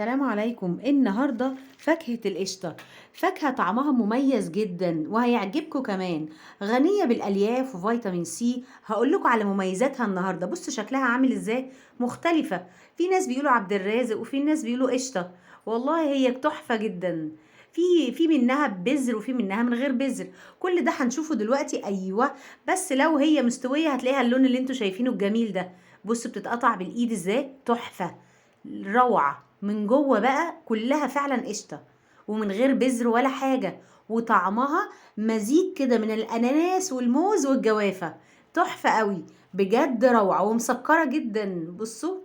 السلام عليكم. النهارده فاكهة القشطة، فاكهة طعمها مميز جدا وهيعجبكم كمان، غنية بالألياف وفيتامين سي. هقول لكم على مميزاتها النهارده. بص شكلها عامل ازاي، مختلفة. في ناس بيقولوا عبد الرازق وفي ناس بيقولوا قشطة. والله هي تحفة جدا. في منها ببذر وفي منها من غير بذر. كل ده هنشوفه دلوقتي. ايوه، بس لو هي مستوية هتلاقيها اللون اللي انتوا شايفينه الجميل ده. بصوا بتتقطع بالايد ازاي، تحفة روعة. من جوه بقى كلها فعلا قشطة ومن غير بذر ولا حاجة، وطعمها مزيج كده من الأناناس والموز والجوافة. تحفة قوي بجد، روعة ومسكرة جدا. بصوا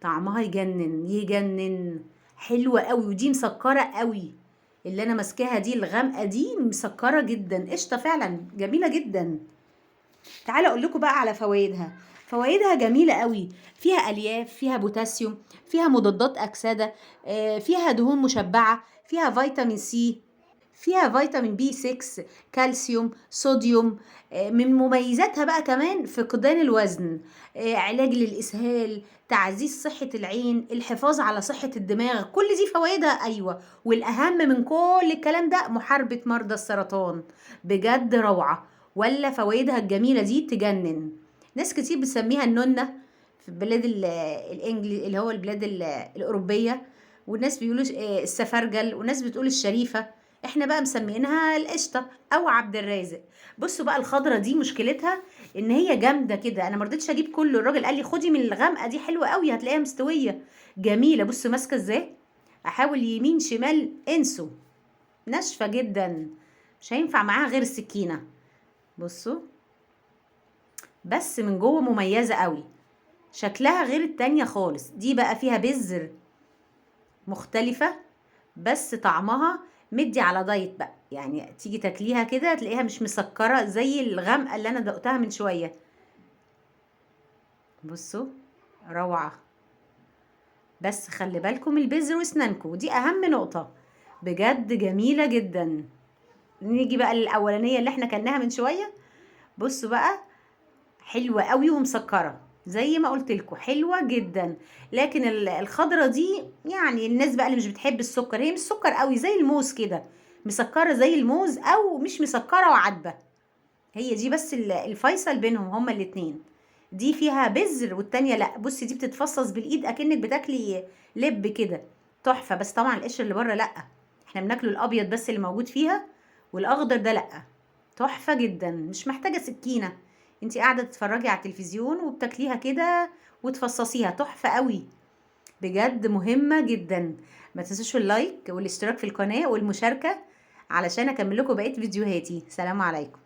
طعمها يجنن يجنن، حلوة قوي. ودي مسكرة قوي، اللي انا ماسكاها دي الغامقة دي مسكرة جدا. قشطة فعلا جميلة جدا. تعالى اقول لكم بقى على فوائدها. فوائدها جميله قوي، فيها الياف، فيها بوتاسيوم، فيها مضادات اكسده، فيها دهون مشبعه، فيها فيتامين سي، فيها فيتامين بي 6، كالسيوم، صوديوم. من مميزاتها بقى كمان فقدان الوزن، علاج للإسهال، تعزيز صحة العين، الحفاظ على صحة الدماغ. كل دي فوائدها. أيوة، والأهم من كل الكلام ده محاربة مرضى السرطان. بجد روعة. ولا فوائدها الجميلة دي تجنن. ناس كتير بتسميها النونة في البلاد الانجلي اللي هو البلاد الأوروبية، والناس بيقولوا السفرجل، وناس بتقول الشريفة. احنا بقى مسمينها القشطه او عبد الرازق. بصوا بقى الخضره دي مشكلتها ان هي جامده كده. انا ما رضيتش اجيب كله، الراجل قال لي خدي من الغامقه دي حلوه قوي هتلاقيها مستويه جميله. بصوا ماسكه ازاي، احاول يمين شمال انسوا، ناشفه جدا، مش هينفع معاها غير السكينه. بصوا بس من جوه مميزه قوي، شكلها غير التانية خالص. دي بقى فيها بذر، مختلفه، بس طعمها مدي على دايت بقى. يعني تيجي تاكليها كده تلاقيها مش مسكرة زي الغامقة اللي انا دقتها من شوية. بصوا روعة. بس خلي بالكم البذر واسنانكم، دي اهم نقطة. بجد جميلة جدا. نيجي بقى للاولانية اللي احنا كلناها من شوية. بصوا بقى حلوة قوي ومسكرة زي ما قلت لكم، حلوة جدا. لكن الخضرة دي يعني الناس بقى اللي مش بتحب السكر، هي مش سكر قوي زي الموز كده، مسكرة زي الموز او مش مسكرة وعدبة. هي دي بس الفيصل بينهم هما الاتنين. دي فيها بذر والتانية لا. بصي دي بتتفصص بالايد اكنك بتاكلي لب كده. تحفة. بس طبعا القشر اللي بره لا، احنا بناكله الابيض بس اللي موجود فيها، والاخضر ده لا. تحفة جدا، مش محتاجة سكينة. انتي قاعدة تتفرجي على التلفزيون وبتاكليها كده وتفصصيها. تحفة قوي بجد، مهمة جدا. ما تنسوش اللايك والاشتراك في القناة والمشاركة علشان اكمل لكم بقية فيديوهاتي. سلام عليكم.